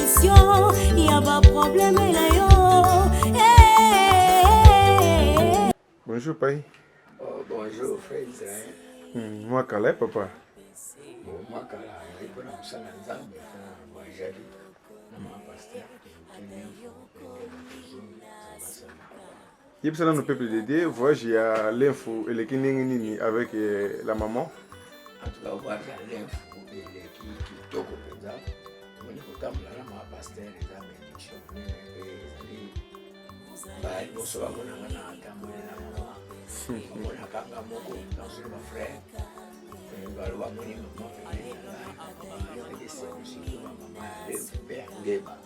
condition, y a pas problème là yo. Bonjour, Pai. Oh, bonjour, frère Israël. Moi, Calais, papa. Bon, moi, quand je suis dans le salon de Zambie, moi, j'habite dans mon pasteur. Il y a un peuple dédié, voyage à l'info et les kiningini avec la maman. En tout cas, voir l'info et les qui toquent au pédale. On est content de la maman pasteur et la bénédiction. Il faut savoir qu'on a un attendre la maman. On a quand même beaucoup dans ce frère. On va le voir mon maman. On va laisser aussi maman aller vers les bas.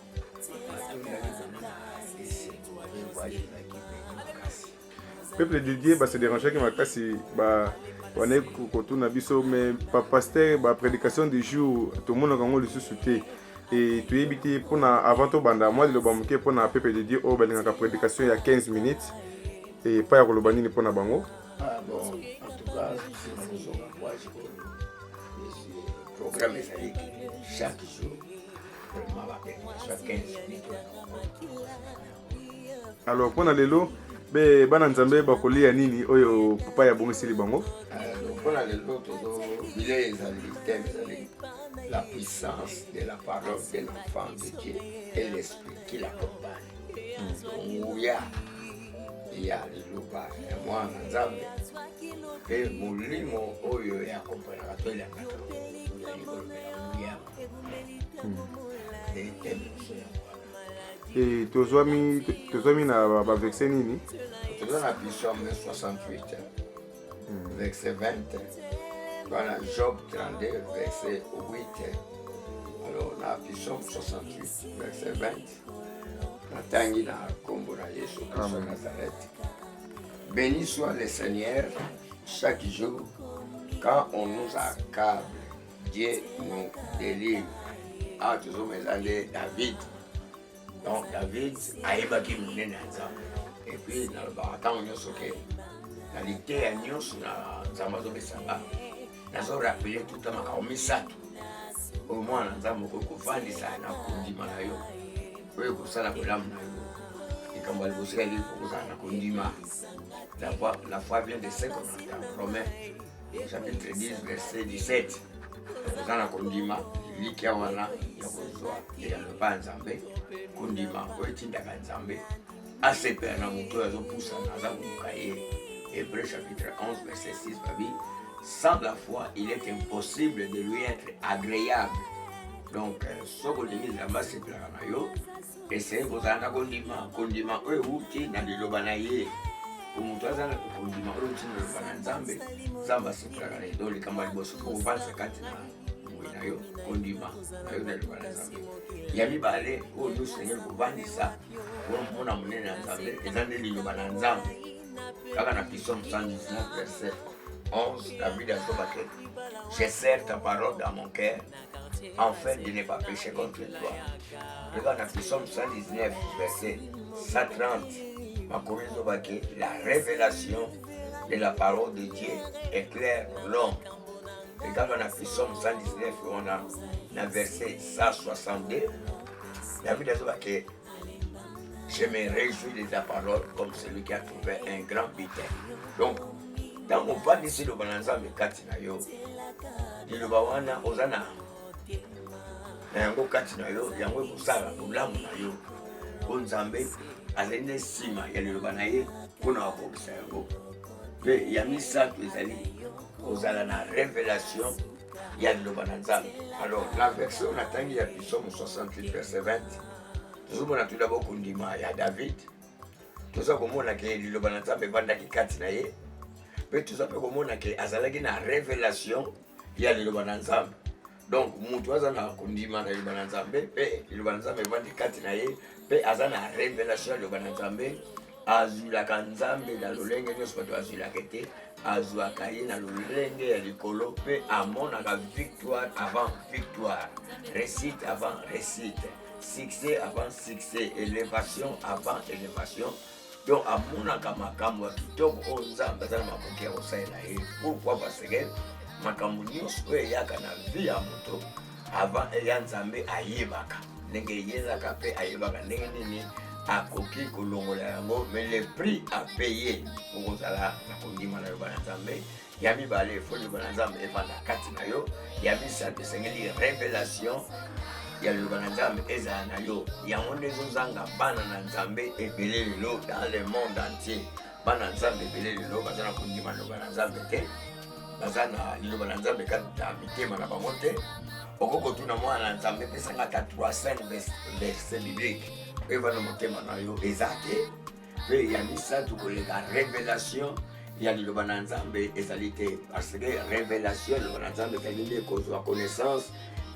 Peuple dédié, c'est dérangeant que ma casse, on est autour de biso, mais pas pasteur, prédication du jour, tout le monde a le sous-souté. Et tu es habité pour avant tout banda, moi le bamouké pour na peuple dédié, oh ben la prédication il y a 15 minutes et pas le banini pour na bango. Ah bon, en tout cas, c'est une chose à voir, je programme chaque jour. Alors pour lelo be bana nzambe bakolia nini oyo papa ya bongo sili bango pour lelo todo bilé ezali la puissance de la parole de l'enfant de Dieu et l'esprit qui l'accompagne. Il y a liloba ya mwana nzambe pe mulimo oyo ya accompagne la ya et tozwami na baverse nini toza na Psaume 68 verset 20 dans Job 32 verset 8 alors na Psaume 68 verset 20 natangi na kombo na Yesu Christ Nazareth. Béni soit le Seigneur chaque jour quand on nous accable, Dieu nous délivre. Ah, tu sais, David. Donc, David a évacué mon nez. Et puis, dans le baratin, on a soqué. Dans l'été, on a soqué. On a rappelé tout le temps qu'on a au moins, on a fait ça. On a dit que on a fait ça. Et quand on a fait ça, la foi vient de 5 Romains, chapitre 10, verset 17. On a kondima likia wana ya kozwa ya loba nzambe kondima oetindaka nzambe asepe na moto azopusa naza koluka ye. Hébreu chapitre 11 verset 6 babi sans la foi il est impossible de lui être agréable. Donc soko limi nzambe asepelaka na yo essaye kozala na kondima oyo euti na liloba na ye moto aza na kondima oyo euti na liloba na nzambe nzambe asepelaka na ye. Donc likambo ya liboso kokobanisa kati na yo kondima na yo na liloba na nzambe ya mibale oyo nyonso ndenge kobandisa mona monene ya nzambe eza nde liloba na nzambe kaka na Psaume 119 verset 11 David azobake je serre ta parole dans mon cœur afin de ne pas pécher contre toi. Regarde dans Psaume 119 verset 130 makomi ezobake la révélation de la parole de Dieu éclaire l'homme. Regarde dans Psaume 119, on a le verset 162. David a dit que je me réjouis de ta parole comme celui qui a trouvé un grand butin. Donc, dans mon pas d'ici le balanza, mais katina yo, le bawana ozana, yango katina yo, yango kusala, ulamu na yo, onzambe, azende sima, yale banaye, kuna wakobisa yango. Mais yamisa tu ezali. Vous avez la révélation, il y a le bananzambe. Alors, la version, on attend, il y a Psaume 68, verset 20. Nous avons tout d'abord kondima, il y a David. Tout ça, comme on a dit, le bananzambe, banda qui katinaye. Mais tout ça, comme on a dit, azalagi na révélation, il y a le bananzambe. Donc, nous avons na kondima na le bananzambe, et le bananzambe, banda qui katinaye, et azana révélation, le bananzambe. Azulaka nzambe na lolenge nyonso bato azulaka te azwaka ye na lolenge ya likolo mpe amonaka victoire avant victoire, réussite avant réussite, succès avant succès, élévation avant élévation. Donc amonaka makambo ya kitoko oyo nzambe aza na makoki ya kosalela ye. Pourquoi? Parce que makambo nyonso oyo eyaka na vie ya moto avant eya nzambe ayebaka. ndenge yezaka mpe ayebaka ndenge nini akoki kolongola yango, mais le prix à payer okozala na kondima na yo bana nzambe. Ya mibale efo liloba na nzambe evanda kati na yo. Ya misato esengeli révélation ya liloba na nzambe ezala na yo. Yango nde ezozanga bana na nzambe ebele lelo dans le monde entier. Bana nzambe ebele lelo baza na kondima liloba na nzambe te, baza na liloba na nzambe kati na mitema na bango te. Okokotuna mwana na nzambe pesanga ata 300 verset biblique eva na motema na yo eza te. Mpe ya misato koleka révélation ya liloba na nzambe ezali te, parce que révélation liloba na nzambe ezali nde kozwa connaissance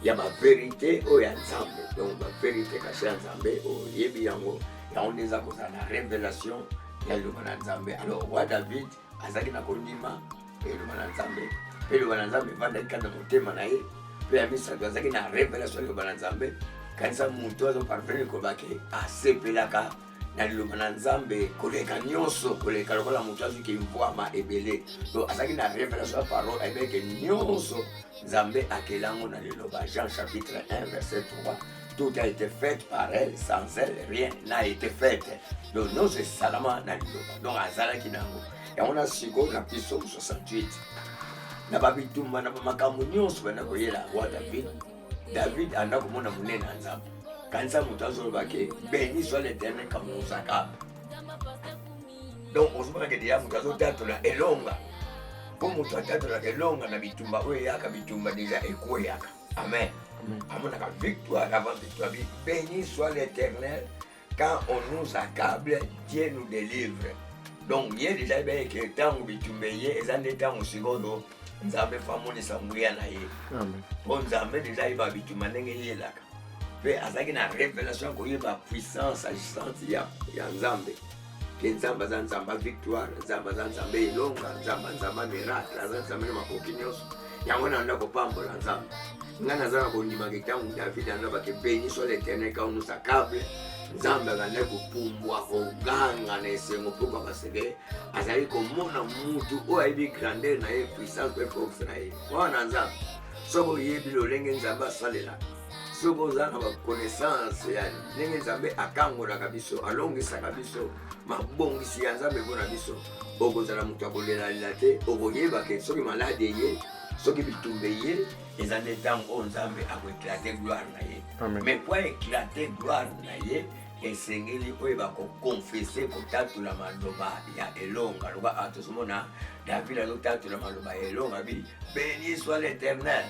ya bavérité oyo ya nzambe. Donc bavérité kashe ya nzambe oyebi yango, yango nde eza kozala na révélation ya liloba na nzambe. Alors roi David azalaki na kondima liloba na nzambe, mpe liloba na nzambe evandaki kati na motema na ye. Mpe ya misato azalaki na révélation ya liloba na nzambe, kanisa moto azoparvenir kolobaki asepelaka na liloba na nzambe koleka nyonso, koleka lokola moto azwiki mvwama ebele. Donc azalaki na révélation ya parole ayebeke nyonso nzambe akelango na liloba. Jean chapitre 1 verset 3, tout a été fait par elle, sans elle rien n'a été fait. Donc nyonso esalama na liloba. Donc azalaki nango yango na sikoyo na Psaume 68 na babitumba na bamakambo nyonso bana koyela roi David anda komona monene na nzambe. Kanisa moto azolobaki béni soit l'Éternel comme nous accable. Donc ozomaka deya moto azotatola elonga, po moto atatolaka elonga na bitumba oyo eyaka, bitumba deja ekoyaka. Amen. Amonaka victoire avant victoire. Béni soit l'Éternel quand on nous accable, Dieu nous délivre. Donc ye deja ebeke ntango bitumba ye eza nde ntango sikoyo nzambe famonisa nguya na ye. Po nzambe deja yeba bitumba ndenge yelaka. Mpe azalaki na révélation koyeba puissance agissante ya nzambe. Ke nzambe aza nzambe victoire, nzambe aza nzambe elonga, nzambe miracle, aza nzambe na makoki nyonso. Yango na anda kopambola nzambe. Nga naza na kondimaka ntango David andabaki béni soit l'Éternel quand on nous accable. Nzambe akanda kopumbwa koganga na esengo mpo baseke azali komona mutu oyo ayebi grandeur na ye, puissance mpe force na ye. Wana nzambe soki oyebi lolenge nzambe asalela, soki oza na baconnaissance ya ndenge nzambe akangolaka biso, alongisaka biso, mabongisi ya nzambe mpona biso, okozala moto akolelalela te, okoyebake soki malade ye, soki bitumba ye, eza nde ntango oyo nzambe akoeklate gloire na ye. Mais po eklate gloire na ye, esengeli oyeba kokonfese kotatula maloba ya elonga. Loba atosomona David azotatula maloba ya elonga bi béni soit l'Éternel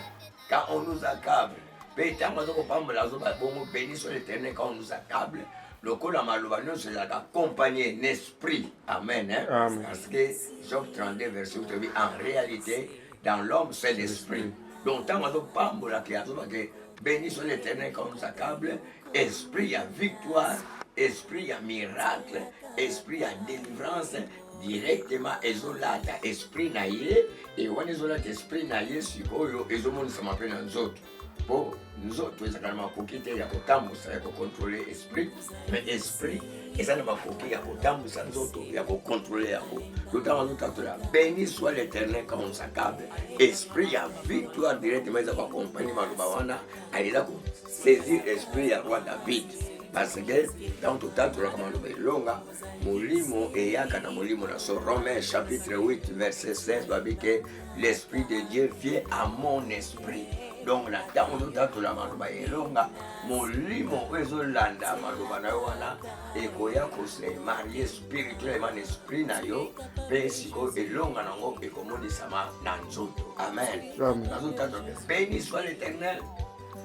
quand on nous accable. Mpe ntango azokopambola azoba bongo béni soit l'Éternel quand on nous accable, lokola maloba nyonso ezalaka accompagné n'esprit. Amen. Parce que Job 32 verset 8 dit en réalité dans l'homme c'est l'esprit. Donc ntango azopambola ke azobake béni soit l'Éternel quand on nous accable, esprit à victoire, esprit à miracle, esprit à délivrance, directement ezolata esprit na ye. Et wana ezolata esprit na ye sikoyo ezomonisa mpe na nzoto. Po nzoto ezalaka na makoki te ya kotambusa ya kokontrole esprit, mais esprit eza na makoki ya kotambusa nzoto ya kokontrole yango. Ntango azotatola béni soit l'Éternel quand on s'accable, esprit ya victoire directement eza koakompagne maloba wana alela kosaisir esprit ya roi David. Parce que dans totatolaka maloba elonga, molimo eyaka na molimo na so. Romains chapitre 8 verset 16 babi ke l'esprit de Dieu vient à mon esprit. Donc na ntango totatola maloba elonga, molimo oyo ezolanda maloba na yo wana ekoya kose marie spirituellement esprit na yo, mpe sikoyo elonga nango ekomonisama na nzoto. Amen. Nazotatola béni soit l'Éternel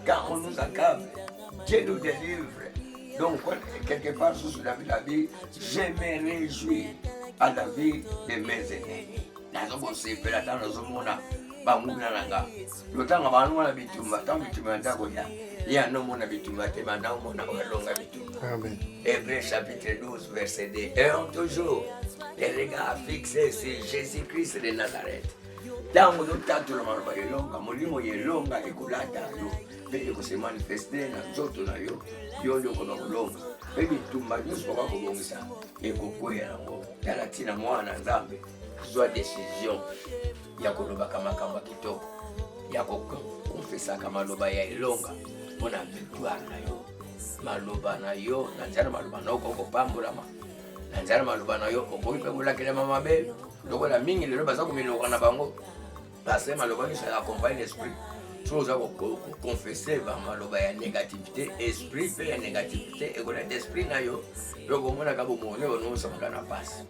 quand on nous accable, Dieu nous délivre. Donc quelque part sous la vie, je me réjouis à la vie de mes aînés. Nazokosepela ntango nazomona bamuna nanga lotanga banwana bitumba ntango bitumba ntakoya ye anomona bitumba te banda omona oyalonga bitumba. Amen. Hébreux chapitre 12 verset 2, ayons toujours les regards fixés sur Jésus-Christ de Nazareth. Ntango totatola maloba elonga, molimo yelonga ekolata yo mpe ekose manifeste na nzoto na yo, yo nde okona kolonga. Mpe bitumba nyonso baka kobongisa ekokwea nango. Tala ntina mwana nzambe zwa décision ya kolobaka makambo kitoko, ya kokonfesaka maloba ya elonga mpona victoire na yo. maloba na yo na nzela maloba na yo kopambolama na nzela maloba na yo okoki pe kolakelema mabe lokola mingi lelo baza komiloka na bango parce maloba qui accompagne l'esprit chose à confesser maloba ya négativité esprit pe ya négativité et kola d'esprit na yo loko mona ka bomone ono samaka na passe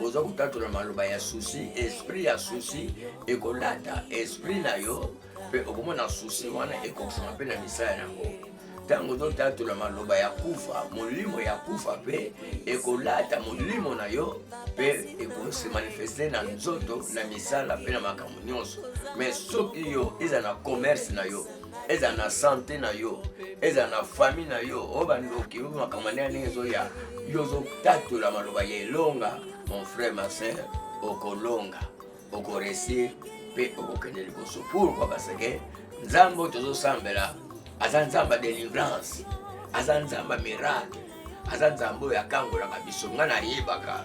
oza kutatola maloba ya souci esprit ya souci et kolata esprit na yo pe okomona souci wana ekokisama pe na misala yango tango totatola maloba ya kufa molimo ya kufa pe ekolata molimo na yo pe ekose manifeste na nzoto na misala pe na makambo nyonso mais soki yo eza na commerce na yo eza na santé na yo eza na famille na yo obandoki makambo ndenge ezoya yo ozotatola maloba ya elonga mon frère ma sœur okolonga okoresir pe okokende liboso pourquoi parce que nzambe tozosambela aza nzamba délivrance aza nzamba miracle aza nzambe oyo akangolaka biso nga nayebaka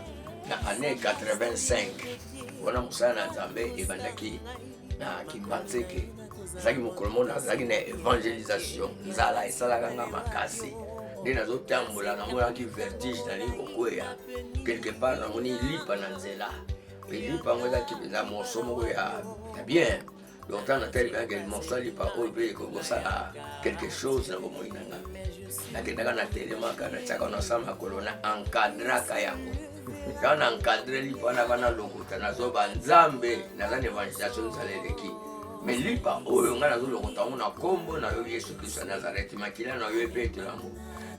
na année 85 wana mosala na nzambe ebandaki na kimbanzeke azalaki mokolo mona azalaki na évangélisation nzala esalaka nga makasi nde nazotambola namonaki vertige nali kokweya quelque part namoni lipa na nzela pe lipa yango ezaki mpenza morceau moko ya bien longtemps na tel bien que morceau lipa oyo mpe ekokosala quelque chose na bomoi na nga nakendaka na telemaka natiaka nasa makolo na encadraka yango ka na encadre lipa wana bana lokota nazoba nzambe naza na évangélisation nzala eleki mais lipa oyo nga nazolokota yango na kombo na yo yesu kristo ya nazareti makila na yo epetela yango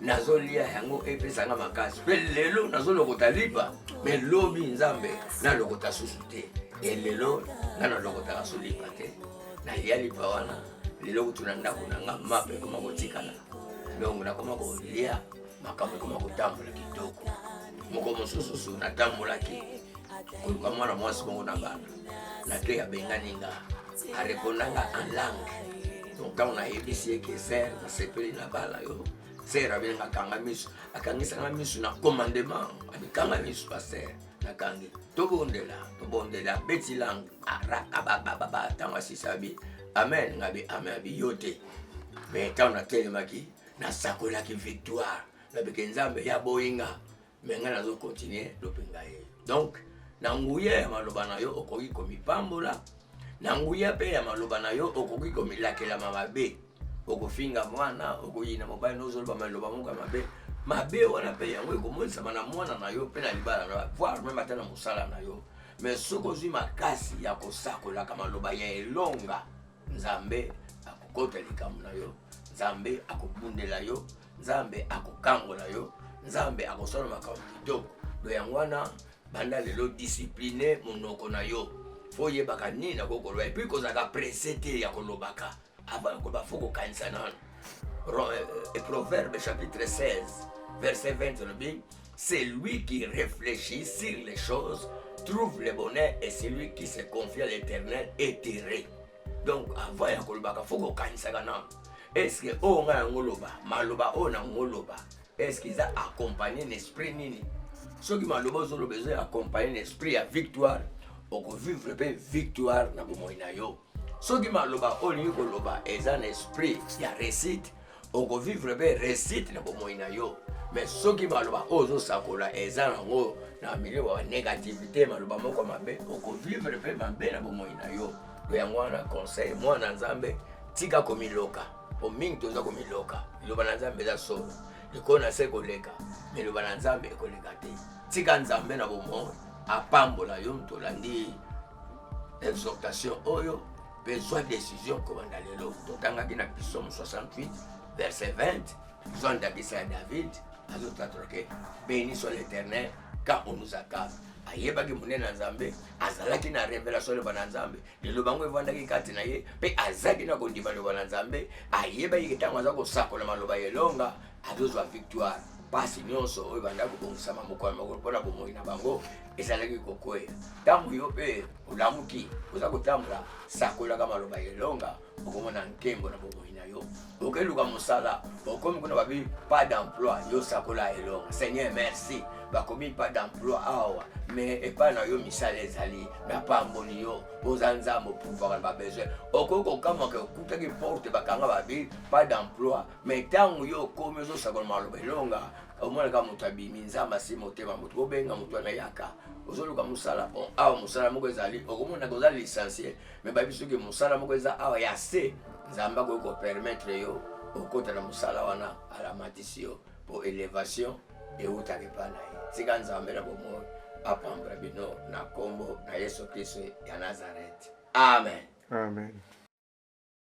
nazolia yango epesanga makasi mpe lelo nazolokota lipa mais lobi nzambe nalokota susu te e lelo nga nalokotaka so lipa te nalia lipa wana lelo kutuna ndako na nga mape ekoma kotikala donc nakoma kolia makambo ekoma kotambola kitoko moko mosusu natambolaki koluka mwana mwasi bongo na bana nake abengani nga arepondanga en langue donc ntango nayebisi eke ser nasepeli na bala yo ser abenga akanga miso akangisanga miso na commandement abikanga miso paster nakangi tobondela beti langue arakabababa ntango asisabi amen ngabi amen abi yo te mais ntango natelemaki nasakolaki victoire nabeke nzambe ya boyinga mais nga nazokontinue lopenga ye donc na nguya ya maloba na yo okoki komipambola na nguya pe ya maloba na yo okoki komilakela mabe okofinga mwana okoyina mobali nozoloba maloba moko mabe wana pe yango ekomonisama na mwana na yo pe na libala na voire même ata na mosala na yo mais soki ozwi makasi ya kosakolaka maloba ya elonga nzambe akokota likambo na yo nzambe akobundela yo nzambe akokangola yo nzambe akosala makambo kitoko do yango wana banda lelo discipline monoko na yo fo yebaka nini nakokoloba epuis kozalaka presse te ya kolobaka avant koloba fo kokanisa nano Proverbe chapitre 16 verset 20 lobi c'est lui qui réfléchit sur les choses trouve le bonheur et celui qui se confie à l'éternel est heureux. Donc avant ya kolobaka fo kokanisaka nano est-ce que o nga ngoloba maloba o na ngoloba est-ce qu'ils a accompagné l'esprit nini soki maloba ozoloba ezo accompagné l'esprit ya victoire okovivre pe victoire na bomoi na yo soki maloba olingi koloba eza na esprit ya réussite okovivre pe réussite na bomoi na yo mais soki maloba ozosakola eza nango na milieu ya négativité maloba moko mabe okovivre pe mabe na bomoi na yo do yango wana conseil mwana nzambe tika komiloka po mingi toza komiloka liloba na nzambe eza solo likona se koleka mais liloba na nzambe ekoleka te tika nzambe na bomoi apambola yo tolandi exhortation oyo besoin décision komanda lelo totangaki na Psaume 68 verset 20 besoin d'abisa David azotatoke béni soit l'Éternel car on nous accable ayebaki monene na nzambe azalaki na révélation loba na nzambe liloba ngo evandaki kati na ye pe azaki na kondima loba na nzambe ayebaki ntango aza kosakola maloba elonga azozwa victoire pasi nyonso oyo banda kobongisama moko mpona bomoi na bango ezalaki kokwea ntango yo mpe olamuki oza kotambola sakolaka maloba elonga okomona nkembo na bomoi na yo okeluka mosala okomi kuna babi pas d'emploi yo sakola elonga seigneur merci bakomi pas d'emploi awa mais epa na yo misala ezali na pamboli yo oza nzambe pouvoir ba besoin okoko kama ke kutaki porte bakanga babi pas d'emploi mais tango yo komi zo sakola maloba elonga omona ka moto abimi nzambe asi motema moto obenga moto anayaka ozoluka musala bon awa musala moko ezali okomona koza licencié mais babi soki musala moko eza awa ya se nzambe akoki kopermettre yo okota na musala wana alamatisi yo po élévation eutaki epa na ye tika nzambe na bomoi apambula bino na kombo na Yesu Kristo ya Nazareth. Amen. Amen.